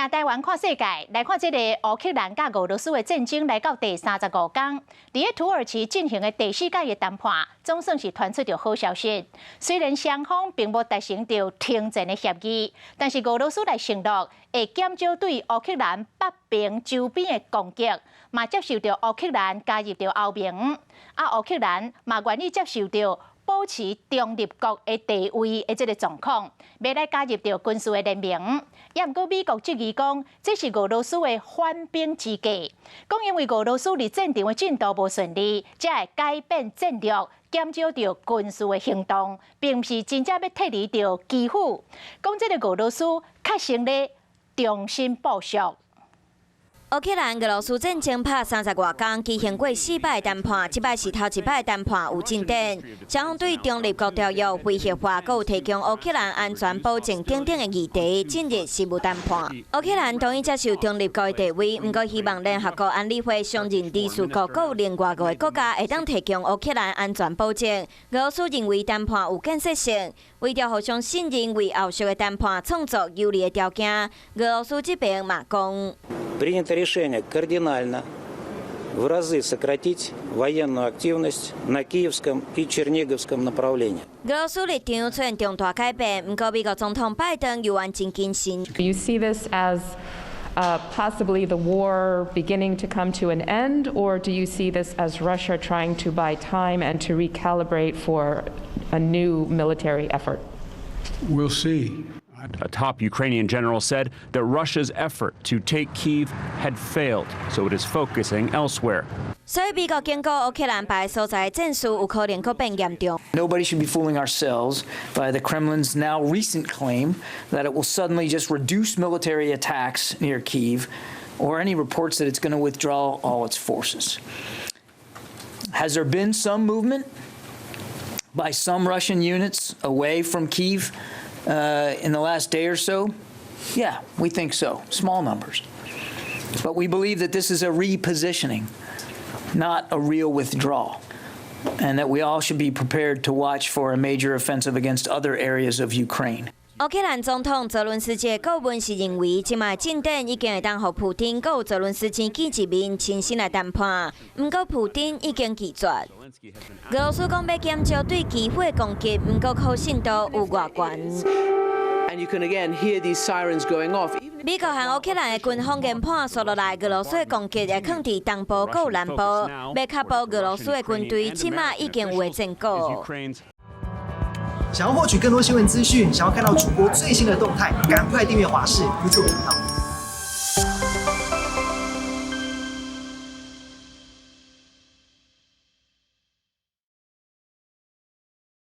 听台湾看世界，来看这个乌克兰甲俄罗斯的战争来到第35天，伫土耳其进行的第4届的谈判，总算是传出着好消息。虽然双方并无达成着停战的协议，但是俄罗斯来承诺会减少对乌克兰北边周边的攻击，嘛接受着乌克兰加入着欧盟，乌克兰嘛愿意接受着保持中立国的地位的这个状况，未来加入着军事的联盟。也毋过美国质疑讲，这是俄罗斯的缓兵之计，讲因为俄罗斯伫战场的进度无顺利，才会改变战略，减少着军事的行动，并毋是真正要脱离着基辅。讲这个俄罗斯确实咧重新部署。乌克兰俄罗斯战争拍30多天，举行过4摆谈判，这摆是头一摆谈判有进展。双方对中立国条约、威胁化，佮有提供乌克兰安全保证等等的议题，进入实务谈判。乌克兰同意接受中立国的地位，不过希望联合国安理会常任理事国佮有另外5个国家会当提供乌克兰安全保证。俄罗斯认为谈判有建设性，为着互相信任，为后续的谈判创造有利的条件。俄罗斯这边嘛讲。 Принято решение кардинально в разы сократить военную активность на Киевском и Черниговском направлении. 俄罗斯立场出现重大改变，不过美国总统拜登有完真谨慎。You see this as possibly the war beginning to come to an end, or do you see this as Russia trying to buy time and to recalibrate for a new military effort? We'll see. A top Ukrainian general said that Russia's effort to take Kyiv had failed, so it is focusing elsewhere. 所以美国警告乌克兰白所在战事有可能更变严重。 Nobody should be fooling ourselves by the Kremlin's now recent claim that it will suddenly just reduce military attacks near Kyiv, or any reports that it's going to withdraw all its forces. Has there been some movement by some Russian units away from Kyiv? In the last day or so? Yeah, we think so. Small numbers. But we believe that this is a repositioning, not a real withdrawal, and that we all should be prepared to watch for a major offensive against other areas of Ukraine. 乌克兰总统泽伦斯基顾问是认为，即卖进展已经会当互普丁佮泽伦斯基见一面，亲身来谈判。不过普丁已经拒绝。俄罗斯讲要减少对基辅的攻击，不过可信度有外悬。 And you can again hear these sirens going off. 美国和乌克兰的军方研判，所落来俄罗斯的攻击会放伫东部佮南部，要确保俄罗斯的军队即卖已经有的成果。 想要获取更多新闻资讯，想要看到主播最新的动态，赶快订阅华视 YouTube 频道。